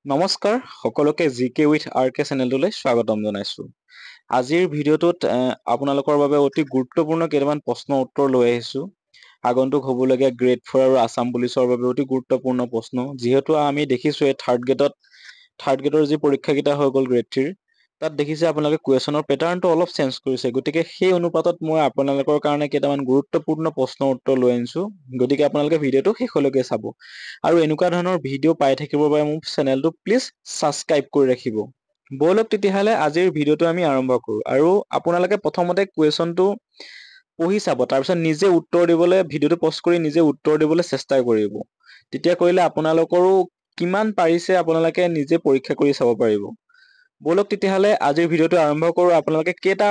নমস্কাৰ সকলোকে জিকে উইথ আৰকে চেনেলটোলৈ স্বাগতম জনাইছো। আজিৰ ভিডিঅ'টোত আপোনালোকৰ বাবে অতি গুৰুত্বপূৰ্ণ কেইটামান প্ৰশ্ন উত্তৰ লৈ আহিছো। আগন্তুক হ'বলগীয়া গ্ৰেড 4 আৰু আসাম পুলিচৰ বাবে অতি গুৰুত্বপূৰ্ণ প্ৰশ্ন, যিহেতু আমি দেখিছো থাৰ্ড গ্ৰেডৰ যি পৰীক্ষাকেইটা হৈ গ'ল গ্ৰেড 3 তাত দেখিছে আপোনালোকে কুৱেশ্যনৰ পেটাৰ্ণটো অলপ চেঞ্জ কৰিছে। গতিকে সেই অনুপাতত মই আপোনালোকৰ কাৰণে কেইটামান গুৰুত্বপূৰ্ণ প্ৰশ্ন উত্তৰ লৈ আনিছো। গতিকে আপোনালোকে ভিডিঅ'টো শেষলৈকে চাব আৰু এনেকুৱা ধৰণৰ ভিডিঅ' পাই থাকিবৰ বাবে মোৰ চেনেলটো প্লিজ ছাবস্ক্ৰাইব কৰি ৰাখিব। ব'লক তেতিয়াহ'লে আজিৰ ভিডিঅ'টো আমি আৰম্ভ কৰোঁ আৰু আপোনালোকে প্ৰথমতে কুৱেশ্যনটো পঢ়ি চাব, তাৰপিছত নিজে উত্তৰ দিবলৈ ভিডিঅ'টো পজ কৰি নিজে উত্তৰ দিবলৈ চেষ্টা কৰিব। তেতিয়া কৰিলে আপোনালোকৰো কিমান পাৰিছে আপোনালোকে নিজে পৰীক্ষা কৰি চাব পাৰিব। ব'লক তেতিয়াহ'লে আজিৰ ভিডিঅ'টো আৰম্ভ কৰোঁ। আপোনালোকে কেইটা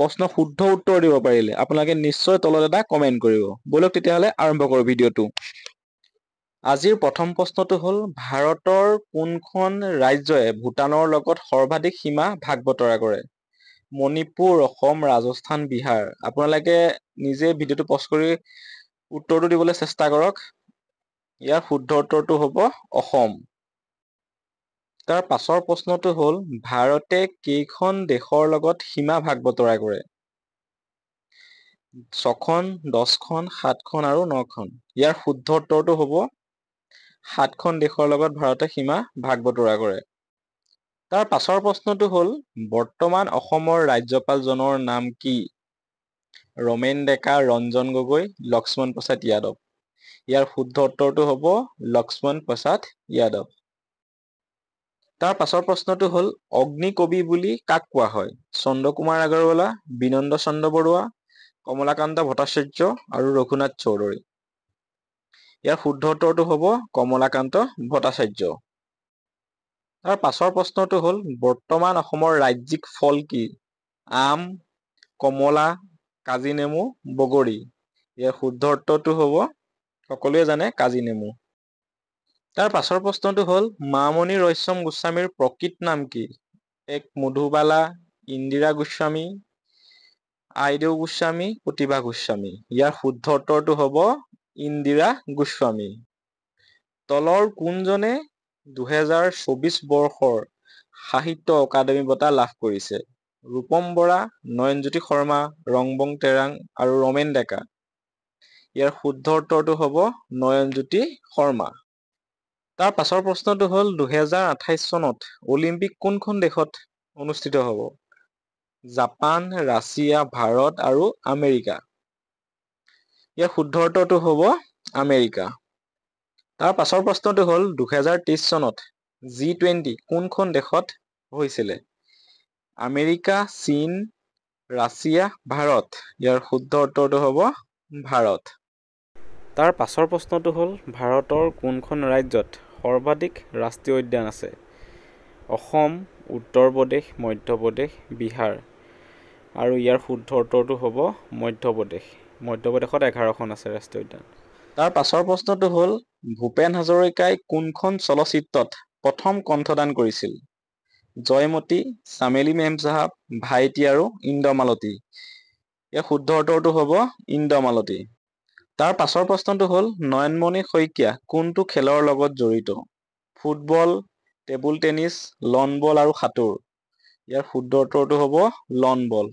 প্ৰশ্ন শুদ্ধ উত্তৰ দিব পাৰিলে আপোনালোকে নিশ্চয় তলত এটা কমেণ্ট কৰিব। ব'লক তেতিয়াহ'লে আৰম্ভ কৰোঁ ভিডিঅ'টো। আজিৰ প্ৰথম প্ৰশ্নটো হ'ল, ভাৰতৰ কোনখন ৰাজ্যই ভূটানৰ লগত সৰ্বাধিক সীমা ভাগ বতৰা কৰে? মণিপুৰ, অসম, ৰাজস্থান, বিহাৰ। আপোনালোকে নিজে ভিডিঅ'টো পজ কৰি উত্তৰটো দিবলৈ চেষ্টা কৰক। ইয়াৰ শুদ্ধ উত্তৰটো হ'ব অসম। তাৰ পাছৰ প্ৰশ্নটো হ'ল, ভাৰতে কেইখন দেশৰ লগত সীমা ভাগ বতৰা কৰে? 6খন, 10খন, 7খন আৰু 9খন। ইয়াৰ শুদ্ধ উত্তৰটো হ'ব 7খন দেশৰ লগত ভাৰতে সীমা ভাগ বতৰা কৰে। তাৰ পাছৰ প্ৰশ্নটো হ'ল, বৰ্তমান অসমৰ ৰাজ্যপালজনৰ নাম কি? ৰমেন ডেকা, ৰঞ্জন গগৈ, লক্ষ্মণ প্ৰসাদ যাদৱ। ইয়াৰ শুদ্ধ উত্তৰটো হ'ব লক্ষ্মণ প্ৰসাদ যাদৱ। তাৰ পাছৰ প্ৰশ্নটো হ'ল, অগ্নিকবি বুলি কাক কোৱা হয়? চন্দ্ৰকুমাৰ আগৰৱালা, বিনন্দ চন্দ্ৰ বৰুৱা, কমলাকান্ত ভট্টাচাৰ্য আৰু ৰঘুনাথ চৌধুৰী। ইয়াৰ শুদ্ধ উত্তৰটো হ'ব কমলাকান্ত ভট্টাচাৰ্য। তাৰ পাছৰ প্ৰশ্নটো হ'ল, বৰ্তমান অসমৰ ৰাজ্যিক ফল কি? আম, কমলা, কাজি নেমু, বগৰী। ইয়াৰ শুদ্ধ উত্তৰটো হ'ব সকলোৱে জানে কাজি নেমু। তাৰ পাছৰ প্ৰশ্নটো হ'ল, মামণি ৰয়ছম গোস্বামীৰ প্ৰকৃত নাম কি? 1. মধুবালা, ইন্দিৰা গোস্বামী, আইদেউ গোস্বামী, প্ৰতিভা গোস্বামী। ইয়াৰ শুদ্ধ উত্তৰটো হ'ব ইন্দিৰা গোস্বামী। তলৰ কোনজনে 2024 বৰ্ষৰ সাহিত্য অকাডেমী বঁটা লাভ কৰিছে? ৰূপম বৰা, নয়নজ্যোতি শৰ্মা, ৰংবং তেৰাং আৰু ৰমেন ডেকা। ইয়াৰ শুদ্ধ উত্তৰটো হ'ব নয়নজ্যোতি শৰ্মা। তাৰ পাছৰ প্ৰশ্নটো হ'ল, 2028 চনত অলিম্পিক কোনখন দেশত অনুষ্ঠিত হ'ব? জাপান, ৰাছিয়া, ভাৰত আৰু আমেৰিকা। ইয়াৰ শুদ্ধ উত্তৰটো হ'ব আমেৰিকা। তাৰ পাছৰ প্ৰশ্নটো হ'ল, 2023 চনত G20 কোনখন দেশত হৈছিলে? আমেৰিকা, চীন, ৰাছিয়া, ভাৰত। ইয়াৰ শুদ্ধ উত্তৰটো হ'ব ভাৰত। তাৰ পাছৰ প্ৰশ্নটো হ'ল, ভাৰতৰ কোনখন ৰাজ্যত সৰ্বাধিক ৰাষ্ট্ৰীয় উদ্যান আছে? অসম, উত্তৰ প্ৰদেশ, মধ্যপ্ৰদেশ, বিহাৰ। আৰু ইয়াৰ শুদ্ধ উত্তৰটো হ'ব মধ্যপ্ৰদেশ। মধ্যপ্ৰদেশত 11খন আছে ৰাষ্ট্ৰীয় উদ্যান। তাৰ পাছৰ প্ৰশ্নটো হ'ল, ভূপেন হাজৰিকাই কোনখন চলচ্চিত্ৰত প্ৰথম কণ্ঠদান কৰিছিল? জয়মতী, চামেলি মেম চাহাব, ভাইটি আৰু ইন্দ্ৰমালতী। ইয়াৰ শুদ্ধ উত্তৰটো হ'ব ইন্দ্ৰমালতী। তাৰ পাছৰ প্ৰশ্নটো হ'ল, নয়নমণি শইকীয়া কোনটো খেলৰ লগত জড়িত? ফুটবল, টেবুল টেনিছ, লন বল আৰু সাঁতোৰ। ইয়াৰ শুদ্ধ উত্তৰটো হ'ব লন বল।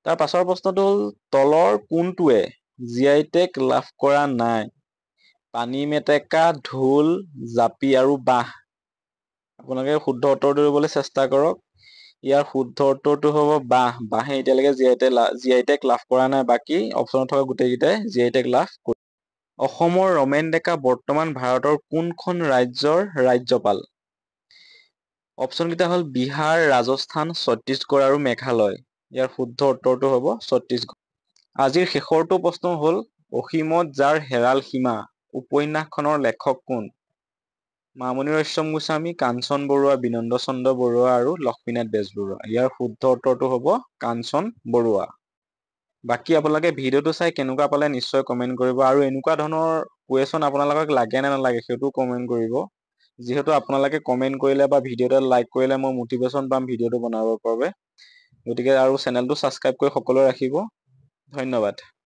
তাৰ পাছৰ প্ৰশ্নটো হ'ল, তলৰ কোনটোৱে GI টেগ লাভ কৰা নাই? পানী মেটেকা, ঢোল, জাপি আৰু বাঁহ। আপোনালোকে শুদ্ধ উত্তৰটো দিবলৈ চেষ্টা কৰক। ইয়াৰ শুদ্ধ উত্তৰটো হ'ব বাঁহ। বাঁহে এতিয়ালৈকে GI টেগ লাভ কৰা নাই। বাকী অপশ্যনত থকা গোটেইকেইটাই GI টেগ লাভ কৰিছে। অসমৰ ৰমেন ডেকা বৰ্তমান ভাৰতৰ কোনখন ৰাজ্যৰ ৰাজ্যপাল? অপশ্যনকেইটা হ'ল বিহাৰ, ৰাজস্থান, ছত্তীশগড় আৰু মেঘালয়। ইয়াৰ শুদ্ধ উত্তৰটো হ'ব ছত্তীশগড়। আজিৰ শেষৰটো প্ৰশ্ন হ'ল, অসীমত যাৰ হেৰাল সীমা উপন্যাসখনৰ লেখক কোন? মামণি ৰয়ছম গোস্বামী, কাঞ্চন বৰুৱা, বিনন্দ চন্দ্ৰ বৰুৱা আৰু লক্ষ্মীনাথ বেজবৰুৱা। ইয়াৰ শুদ্ধ উত্তৰটো হ'ব কাঞ্চন বৰুৱা। বাকী আপোনালোকে ভিডিঅ'টো চাই কেনেকুৱা পালে নিশ্চয় কমেণ্ট কৰিব আৰু এনেকুৱা ধৰণৰ কুৱেশ্যন আপোনালোকক লাগে নে নালাগে সেইটোও কমেণ্ট কৰিব। যিহেতু আপোনালোকে কমেণ্ট কৰিলে বা ভিডিঅ' এটা লাইক কৰিলে মই মটিভেশ্যন পাম ভিডিঅ'টো বনাবৰ বাবে। গতিকে আৰু চেনেলটো ছাবস্ক্ৰাইব কৰি সকলোৱে ৰাখিব। ধন্যবাদ।